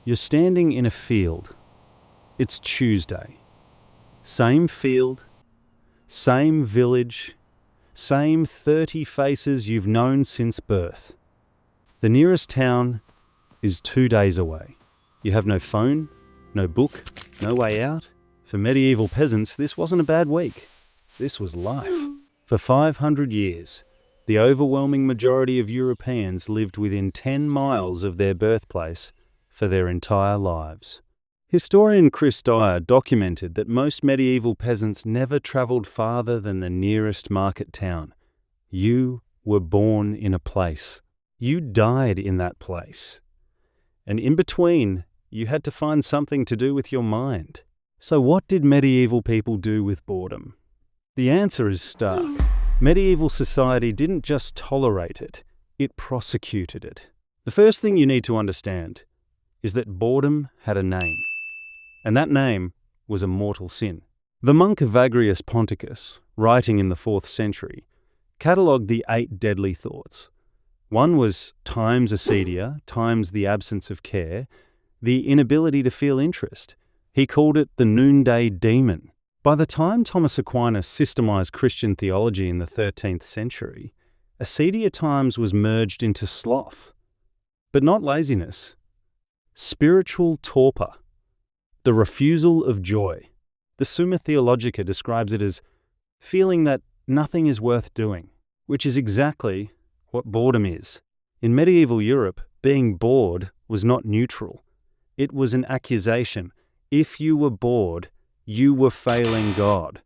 You're standing in a field. It's Tuesday. Same field, same village, same 30 faces you've known since birth. The nearest town is 2 days away. You have no phone, no book, no way out. For medieval peasants, this wasn't a bad week. This was life. For 500 years, the overwhelming majority of Europeans lived within 10 miles of their birthplace for their entire lives. Historian Chris Dyer documented that most medieval peasants never travelled farther than the nearest market town. You were born in a place. You died in that place. And in between, you had to find something to do with your mind. So what did medieval people do with boredom? The answer is stark. Medieval society didn't just tolerate it, it prosecuted it. The first thing you need to understand is that boredom had a name, and that name was a mortal sin. The monk Evagrius Ponticus, writing in the 4th century, catalogued the 8 deadly thoughts. One was times acedia, times the absence of care, the inability to feel interest. He called it the noonday demon. By the time Thomas Aquinas systemized Christian theology in the 13th century, acedia times was merged into sloth. But not laziness. Spiritual torpor. The refusal of joy. The Summa Theologica describes it as feeling that nothing is worth doing, which is exactly what boredom is. In medieval Europe, being bored was not neutral. It was an accusation. If you were bored, you were failing God.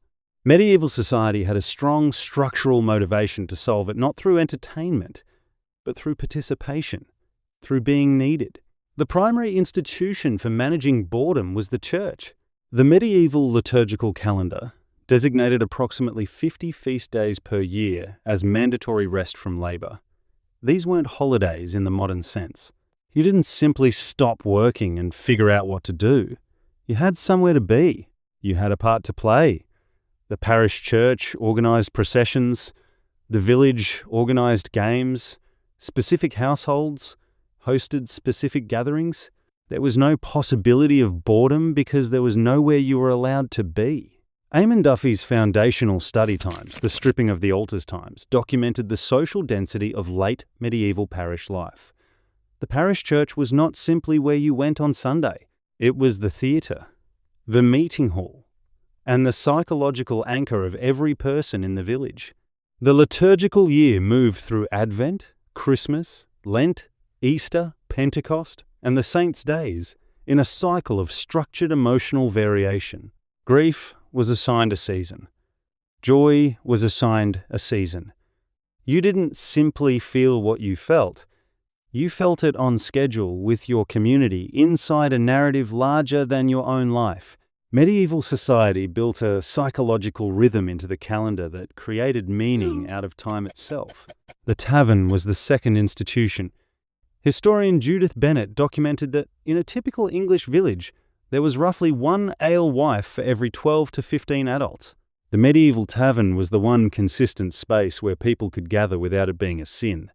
Medieval society had a strong structural motivation to solve it, not through entertainment, but through participation, through being needed. The primary institution for managing boredom was the church. The medieval liturgical calendar designated approximately 50 feast days per year as mandatory rest from labour. These weren't holidays in the modern sense. You didn't simply stop working and figure out what to do. You had somewhere to be. You had a part to play. The parish church organised processions. The village organised games. Specific households hosted specific gatherings. There was no possibility of boredom because there was nowhere you were allowed to be. Eamon Duffy's foundational study times, the stripping of the altars times, documented the social density of late medieval parish life. The parish church was not simply where you went on Sunday. It was the theatre, the meeting hall, and the psychological anchor of every person in the village. The liturgical year moved through Advent, Christmas, Lent, Easter, Pentecost, and the saints' days in a cycle of structured emotional variation. Grief was assigned a season. Joy was assigned a season. You didn't simply feel what you felt. You felt it on schedule with your community inside a narrative larger than your own life. Medieval society built a psychological rhythm into the calendar that created meaning out of time itself. The tavern was the second institution. Historian Judith Bennett documented that in a typical English village, there was roughly one alewife for every 12 to 15 adults. The medieval tavern was the one consistent space where people could gather without it being a sin.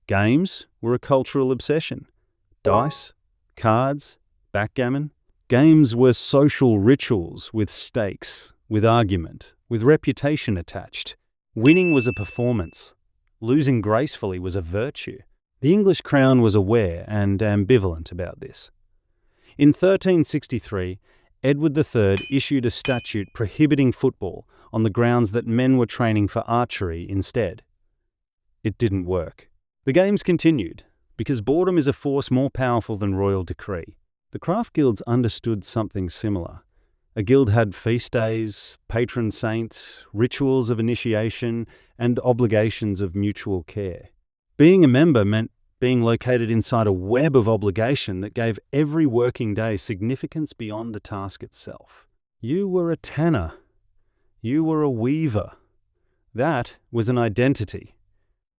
Games were a cultural obsession. Dice, cards, backgammon. Games were social rituals with stakes, with argument, with reputation attached. Winning was a performance. Losing gracefully was a virtue. The English crown was aware and ambivalent about this. In 1363, Edward III issued a statute prohibiting football on the grounds that men were training for archery instead. It didn't work. The games continued, because boredom is a force more powerful than royal decree. The craft guilds understood something similar. A guild had feast days, patron saints, rituals of initiation, and obligations of mutual care. Being a member meant being located inside a web of obligation that gave every working day significance beyond the task itself. You were a tanner. You were a weaver. That was an identity,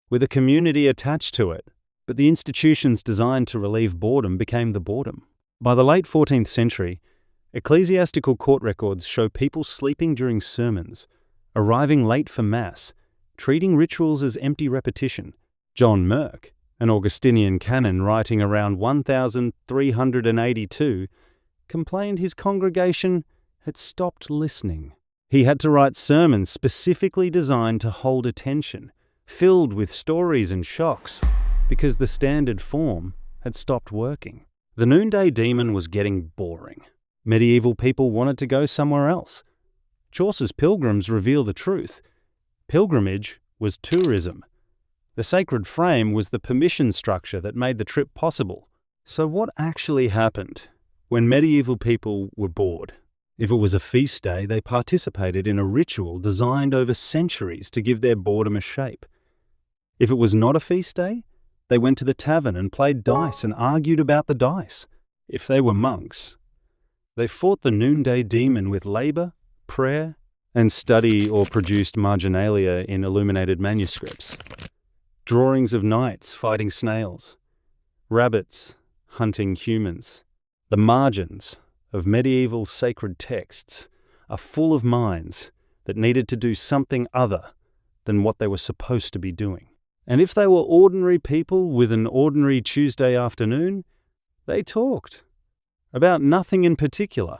with a community attached to it. But the institutions designed to relieve boredom became the boredom. By the late 14th century, ecclesiastical court records show people sleeping during sermons, arriving late for Mass, treating rituals as empty repetition. John Merck, An Augustinian canon writing around 1382 complained his congregation had stopped listening. He had to write sermons specifically designed to hold attention, filled with stories and shocks, because the standard form had stopped working. The noonday demon was getting boring. Medieval people wanted to go somewhere else. Chaucer's Pilgrims reveal the truth. Pilgrimage was tourism. The sacred frame was the permission structure that made the trip possible. So what actually happened when medieval people were bored? If it was a feast day, they participated in a ritual designed over centuries to give their boredom a shape. If it was not a feast day, they went to the tavern and played dice and argued about the dice. If they were monks, they fought the noonday demon with labour, prayer, and study, or produced marginalia in illuminated manuscripts. Drawings of knights fighting snails, rabbits hunting humans. The margins of medieval sacred texts are full of minds that needed to do something other than what they were supposed to be doing. And if they were ordinary people with an ordinary Tuesday afternoon, they talked about nothing in particular,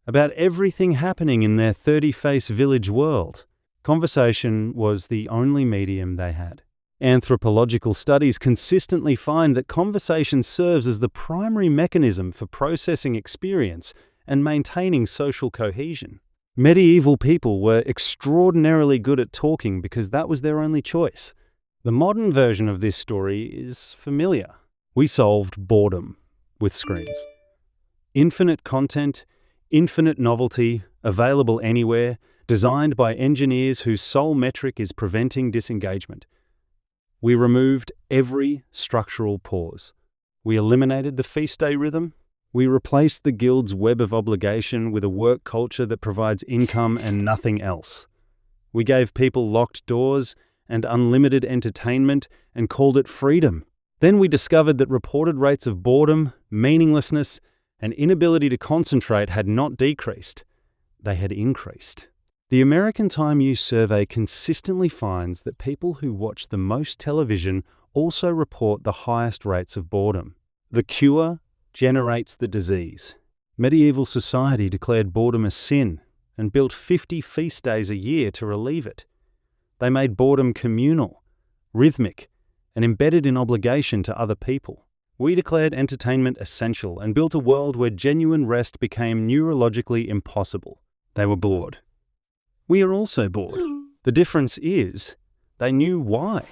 about everything happening in their 30-face village world. Conversation was the only medium they had. Anthropological studies consistently find that conversation serves as the primary mechanism for processing experience and maintaining social cohesion. Medieval people were extraordinarily good at talking because that was their only choice. The modern version of this story is familiar. We solved boredom with screens. Infinite content, infinite novelty, available anywhere, designed by engineers whose sole metric is preventing disengagement. We removed every structural pause. We eliminated the feast day rhythm. We replaced the guild's web of obligation with a work culture that provides income and nothing else. We gave people locked doors and unlimited entertainment and called it freedom. Then we discovered that reported rates of boredom, meaninglessness, and inability to concentrate had not decreased. They had increased. The American Time Use Survey consistently finds that people who watch the most television also report the highest rates of boredom. The cure generates the disease. Medieval society declared boredom a sin and built 50 feast days a year to relieve it. They made boredom communal, rhythmic, and embedded in obligation to other people. We declared entertainment essential and built a world where genuine rest became neurologically impossible. They were bored. We are also bored. The difference is, they knew why.